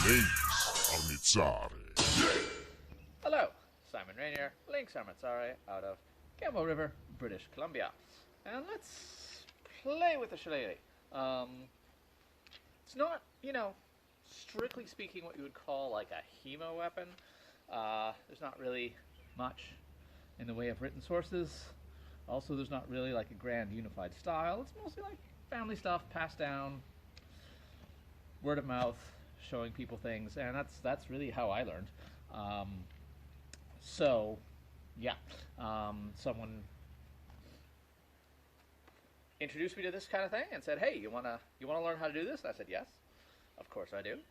Links Armizzare. Hello, Simon Rainier, Links Armizzare out of Gamble River, British Columbia. And let's play with the Shillelagh. It's not, strictly speaking what you would call like a hemo weapon. There's not really much in the way of written sources. Also, there's not really like a grand unified style. It's mostly like family stuff passed down, word of mouth, showing people things, and that's really how I learned. Someone introduced me to this kind of thing and said, "Hey, you wanna learn how to do this?" And I said, "Yes, of course I do.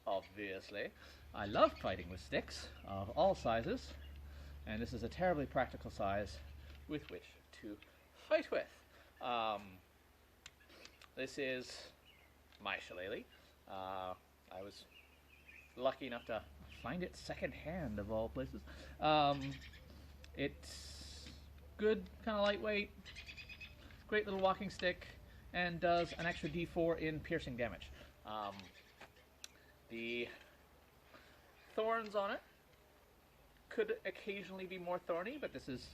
Obviously, I love fighting with sticks of all sizes, and this is a terribly practical size with which to fight with." This is my Shillelagh. I was lucky enough to find it secondhand, of all places. It's good, kind of lightweight, great little walking stick, and does an extra D4 in piercing damage. The thorns on it could occasionally be more thorny, but this is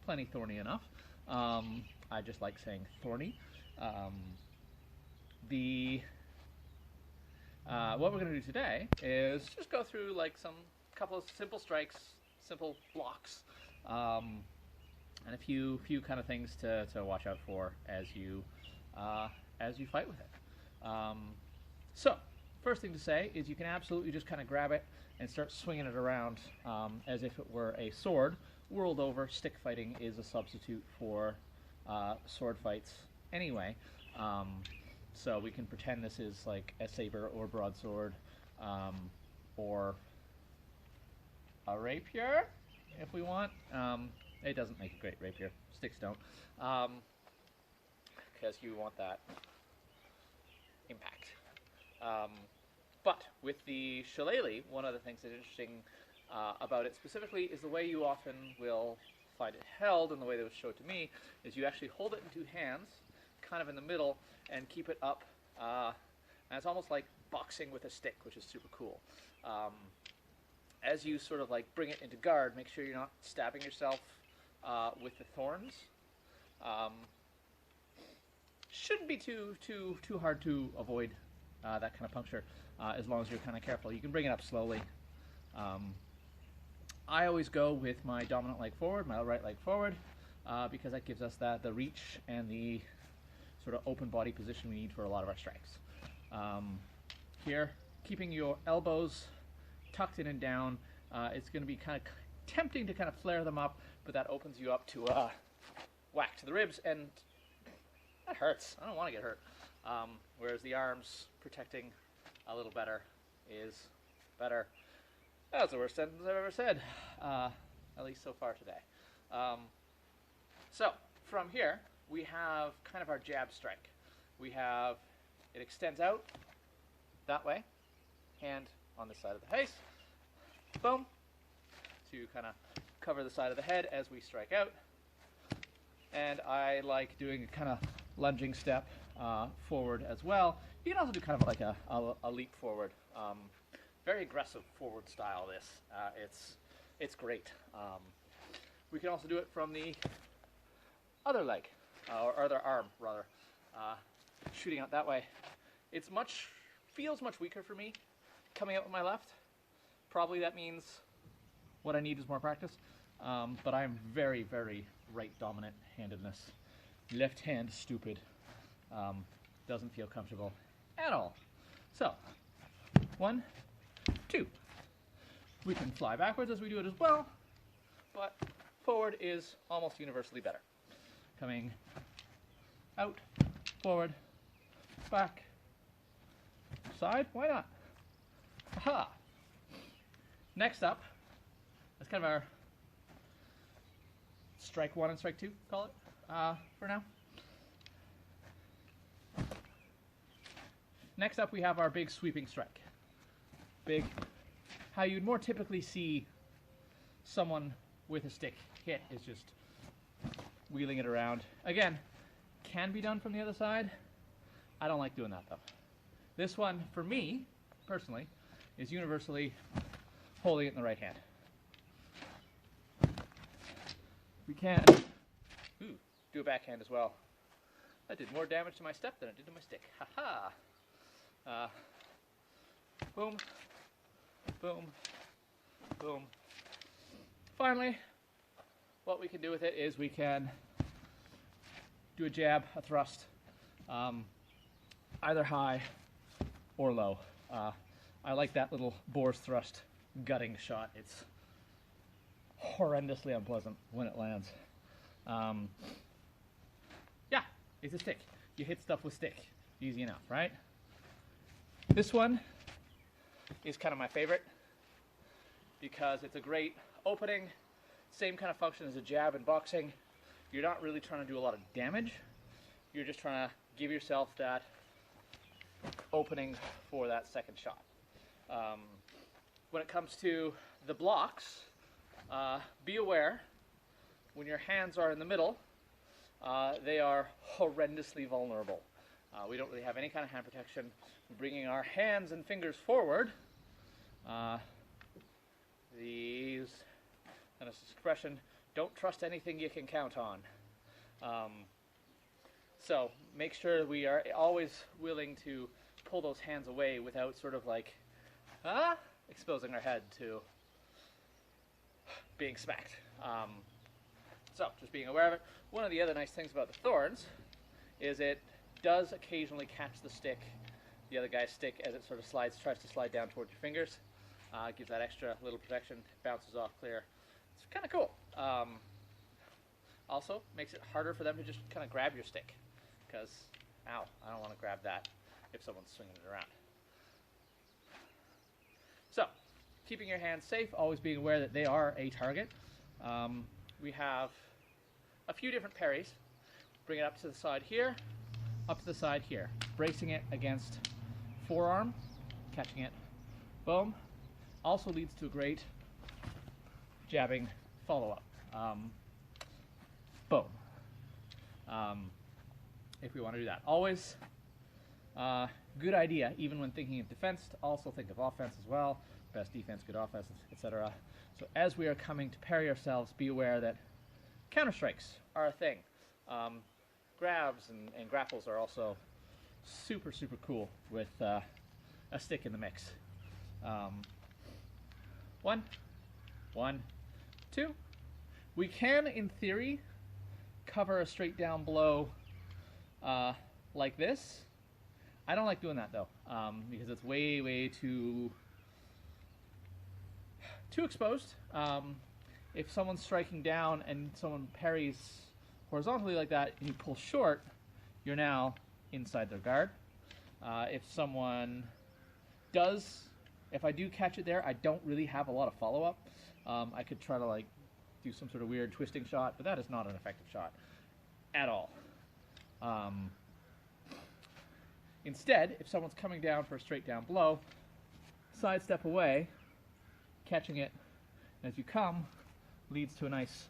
plenty thorny enough. I just like saying thorny. What we're going to do today is just go through like couple of simple strikes, simple blocks, and a few kind of things to watch out for as you fight with it. So, first thing to say is you can absolutely just kind of grab it and start swinging it around as if it were a sword. World over, stick fighting is a substitute for sword fights anyway. So we can pretend this is like a saber or broadsword, or a rapier if we want. It doesn't make a great rapier. Sticks don't, because you want that impact. But with the Shillelagh, one of the things that's interesting about it specifically is the way you often will find it held, and the way that was showed to me is you actually hold it in two hands, kind of in the middle, and keep it up, and it's almost like boxing with a stick, which is super cool. As you sort of like bring it into guard, make sure you're not stabbing yourself with the thorns. Shouldn't be too hard to avoid that kind of puncture, as long as you're kind of careful. You can bring it up slowly. I always go with my dominant leg forward, my right leg forward, because that gives us the reach and the sort of open body position we need for a lot of our strikes. Here, keeping your elbows tucked in and down, it's going to be kind of tempting to kind of flare them up, but that opens you up to whack to the ribs, and that hurts. I don't want to get hurt. Whereas the arms protecting a little better is better. That's the worst sentence I've ever said, at least so far today. So, from here, we have kind of our jab strike. We have, it extends out that way, hand on the side of the face, boom, to kind of cover the side of the head as we strike out. And I like doing a kind of lunging step forward as well. You can also do kind of like a leap forward. Very aggressive forward style this. It's great. We can also do it from the other leg, or other arm rather, shooting out that way. Feels much weaker for me coming out with my left. Probably that means what I need is more practice, but I'm very, very right dominant handedness. Left hand stupid. Doesn't feel comfortable at all. So, 1, 2. We can fly backwards as we do it as well, but forward is almost universally better. Coming out, forward, back, side, why not? Aha! Next up, that's kind of our strike 1 and strike 2, call it, for now. Next up we have our big sweeping strike. Big, how you'd more typically see someone with a stick hit is just wheeling it around. Again, can be done from the other side. I don't like doing that though. This one, for me, personally, is universally holding it in the right hand. We can do a backhand as well. That did more damage to my step than it did to my stick. Ha-ha! Boom, boom, boom. Finally, what we can do with it is we can do a jab, a thrust, either high or low. I like that little boar's thrust gutting shot. It's horrendously unpleasant when it lands. Yeah, it's a stick. You hit stuff with stick. Easy enough, right? This one is kind of my favorite because it's a great opening. Same kind of function as a jab in boxing. You're not really trying to do a lot of damage. You're just trying to give yourself that opening for that second shot. When it comes to the blocks, be aware when your hands are in the middle, they are horrendously vulnerable. We don't really have any kind of hand protection. Bringing our hands and fingers forward, these, and this expression, don't trust anything you can count on. So make sure we are always willing to pull those hands away without sort of like exposing our head to being smacked. So just being aware of it. One of the other nice things about the thorns is it does occasionally catch the stick, the other guy's stick, as it sort of tries to slide down towards your fingers. Gives that extra little protection, bounces off clear. It's kind of cool. Also makes it harder for them to just kind of grab your stick, because, ow, I don't want to grab that if someone's swinging it around. So, keeping your hands safe, always being aware that they are a target. We have a few different parries. Bring it up to the side here, up to the side here. Bracing it against forearm, catching it, boom. Also leads to a great jabbing follow-up. Boom. If we want to do that. Always good idea, even when thinking of defense, to also think of offense as well. Best defense, good offense, etc. So as we are coming to parry ourselves, be aware that counter strikes are a thing. Grabs and grapples are also super, super cool with a stick in the mix. 1, 2. We can, in theory, cover a straight down blow like this. I don't like doing that though, because it's way, way too exposed. If someone's striking down and someone parries horizontally like that and you pull short, you're now inside their guard. If I do catch it there, I don't really have a lot of follow-up. I could try to like do some sort of weird twisting shot, but that is not an effective shot at all. Instead, if someone's coming down for a straight down blow, sidestep away, catching it, and as you come, leads to a nice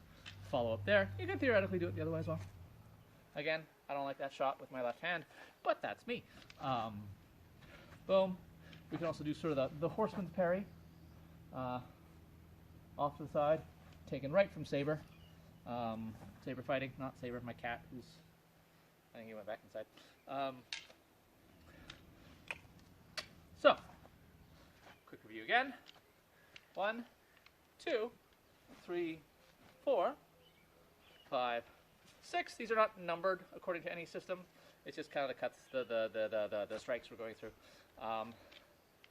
follow-up there. You can theoretically do it the other way as well. Again, I don't like that shot with my left hand, but that's me. Boom. We can also do sort of the horseman's parry, off to the side, taken right from Saber. Saber fighting, not Saber, my cat, who's, I think he went back inside. So, quick review again. 1, 2, 3, 4, 5, 6. These are not numbered according to any system. It's just kind of the cuts, the strikes we're going through.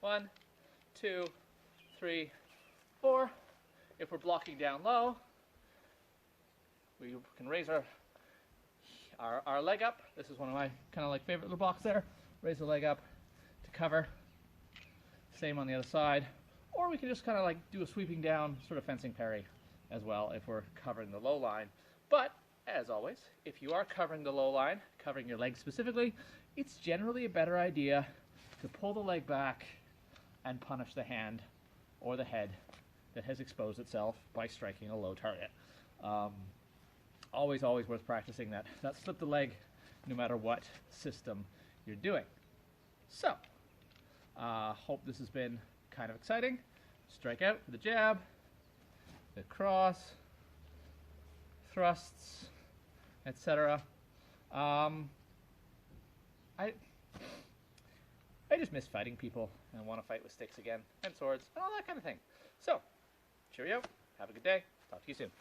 1, 2, 3, 4. If we're blocking down low, we can raise our leg up. This is one of my kind of like favorite little blocks there. Raise the leg up to cover. Same on the other side. Or we can just kind of like do a sweeping down sort of fencing parry as well if we're covering the low line. But, as always, if you are covering the low line, covering your leg specifically, it's generally a better idea to pull the leg back and punish the hand or the head that has exposed itself by striking a low target. Always worth practicing that slip the leg no matter what system you're doing. So, hope this has been kind of exciting. Strike out with a jab, the cross, thrusts, etc. I just miss fighting people and want to fight with sticks again, and swords, and all that kind of thing. So, cheerio, have a good day, talk to you soon.